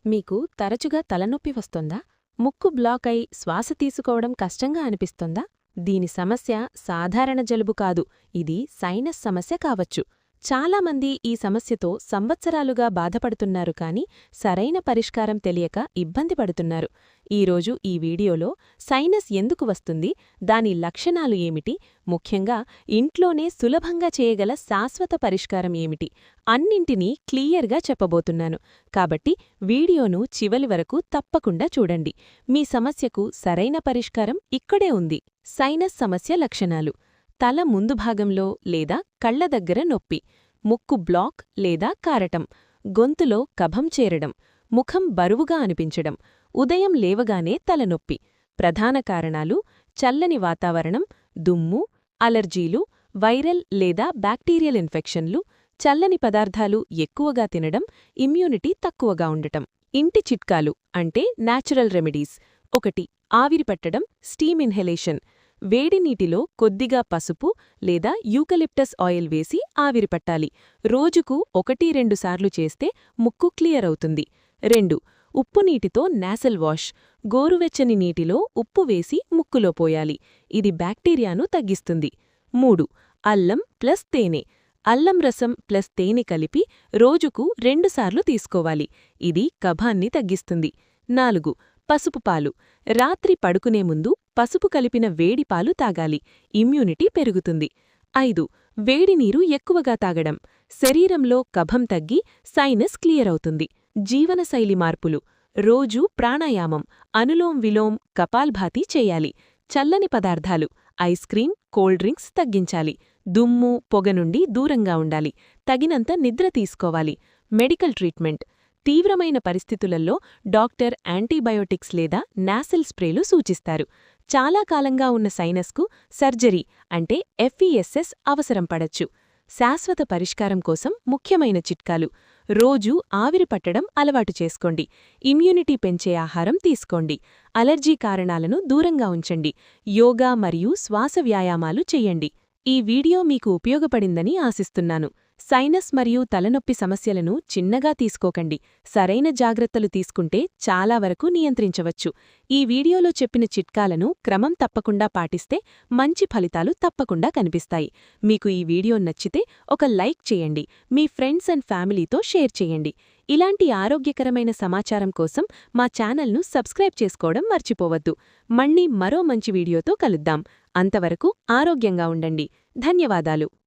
మీకు తరచుగా తలనొప్పి వస్తోందా? ముక్కు బ్లాక్ అయి శ్వాస తీసుకోవడం కష్టంగా అనిపిస్తోందా? దీని సమస్య సాధారణ జలుబు కాదు, ఇది సైనస్ సమస్య కావచ్చు. చాలామంది ఈ సమస్యతో సంవత్సరాలుగా బాధపడుతున్నారు కానీ సరైన పరిష్కారం తెలియక ఇబ్బంది పడుతున్నారు. ఈరోజు ఈ వీడియోలో సైనస్ ఎందుకు వస్తుంది, దాని లక్షణాలు ఏమిటి, ముఖ్యంగా ఇంట్లోనే సులభంగా చేయగల శాశ్వత పరిష్కారం ఏమిటి, అన్నింటినీ క్లియర్గా చెప్పబోతున్నాను. కాబట్టి వీడియోను చివరి వరకు తప్పకుండా చూడండి. మీ సమస్యకు సరైన పరిష్కారం ఇక్కడే ఉంది. సైనస్ సమస్య లక్షణాలు: తల ముందు భాగంలో లేదా కళ్ల దగ్గర నొప్పి, ముక్కు బ్లాక్ లేదా కారటం, గొంతులో కఫం చేరడం, ముఖం బరువుగా అనిపించడం, ఉదయం లేవగానే తలనొప్పి. ప్రధాన కారణాలు: చల్లని వాతావరణం, దుమ్ము, అలర్జీలు, వైరల్ లేదా బ్యాక్టీరియల్ ఇన్ఫెక్షన్లు, చల్లని పదార్థాలు ఎక్కువగా తినడం, ఇమ్యూనిటీ తక్కువగా ఉండటం. ఇంటి చిట్కాలు అంటే న్యాచురల్ రెమెడీస్: 1. ఆవిరి పట్టడం, స్టీమ్ ఇన్హలేషన్. వేడి నీటిలో కొద్దిగా పసుపు లేదా యూకలిప్టస్ ఆయిల్ వేసి ఆవిరిపట్టాలి. రోజుకు 1-2 సార్లు చేస్తే ముక్కు క్లియర్ అవుతుంది. 2. ఉప్పు నీటితో నాసల్ వాష్. గోరువెచ్చని నీటిలో ఉప్పు వేసి ముక్కులో పోయాలి. ఇది బ్యాక్టీరియాను తగ్గిస్తుంది. 3. అల్లం ప్లస్ తేనె. అల్లం రసం ప్లస్ తేనె కలిపి రోజుకు 2 సార్లు తీసుకోవాలి. ఇది కఫాన్ని తగ్గిస్తుంది. 4. పసుపు పాలు. రాత్రి పడుకునే ముందు పసుపు కలిపిన వేడి పాలు తాగాలి. ఇమ్యూనిటీ పెరుగుతుంది. 5. వేడి నీరు ఎక్కువగా తాగడం. శరీరంలో కఫం తగ్గి సైనస్ క్లియర్ అవుతుంది. జీవనశైలి మార్పులు: రోజూ ప్రాణాయామం, అనులోం విలోం, కపాల్భాతి చేయాలి. చల్లని పదార్థాలు, ఐస్ క్రీం, కోల్డ్ డ్రింక్స్ తగ్గించాలి. దుమ్ము, పొగ నుండి దూరంగా ఉండాలి. తగినంత నిద్ర తీసుకోవాలి. మెడికల్ ట్రీట్మెంట్: తీవ్రమైన పరిస్థితులలో డాక్టర్ యాంటీబయోటిక్స్ లేదా నాసల్ స్ప్రేలు సూచిస్తారు. చాలా కాలంగా ఉన్న సైనస్కు సర్జరీ అంటే FESS అవసరం పడచ్చు. శాశ్వత పరిష్కారం కోసం ముఖ్యమైన చిట్కాలు: రోజూ ఆవిరి పట్టడం అలవాటు చేసుకోండి. ఇమ్యూనిటీ పెంచే ఆహారం తీసుకోండి. అలర్జీ కారణాలను దూరంగా ఉంచండి. యోగా మరియు శ్వాస వ్యాయామాలు చెయ్యండి. ఈ వీడియో మీకు ఉపయోగపడిందని ఆశిస్తున్నాను. సైనస్ మరియు తలనొప్పి సమస్యలను చిన్నగా తీసుకోకండి. సరైన జాగ్రత్తలు తీసుకుంటే చాలా వరకు నియంత్రించవచ్చు. ఈ వీడియోలో చెప్పిన చిట్కాలను క్రమం తప్పకుండా పాటిస్తే మంచి ఫలితాలు తప్పకుండా కనిపిస్తాయి. మీకు ఈ వీడియో నచ్చితే ఒక లైక్ చేయండి. మీ ఫ్రెండ్స్ అండ్ ఫ్యామిలీతో షేర్ చేయండి. ఇలాంటి ఆరోగ్యకరమైన సమాచారం కోసం మా ఛానల్ను సబ్స్క్రైబ్ చేసుకోవడం మర్చిపోవద్దు. మళ్ళీ మరో మంచి వీడియోతో కలుద్దాం. అంతవరకు ఆరోగ్యంగా ఉండండి. ధన్యవాదాలు.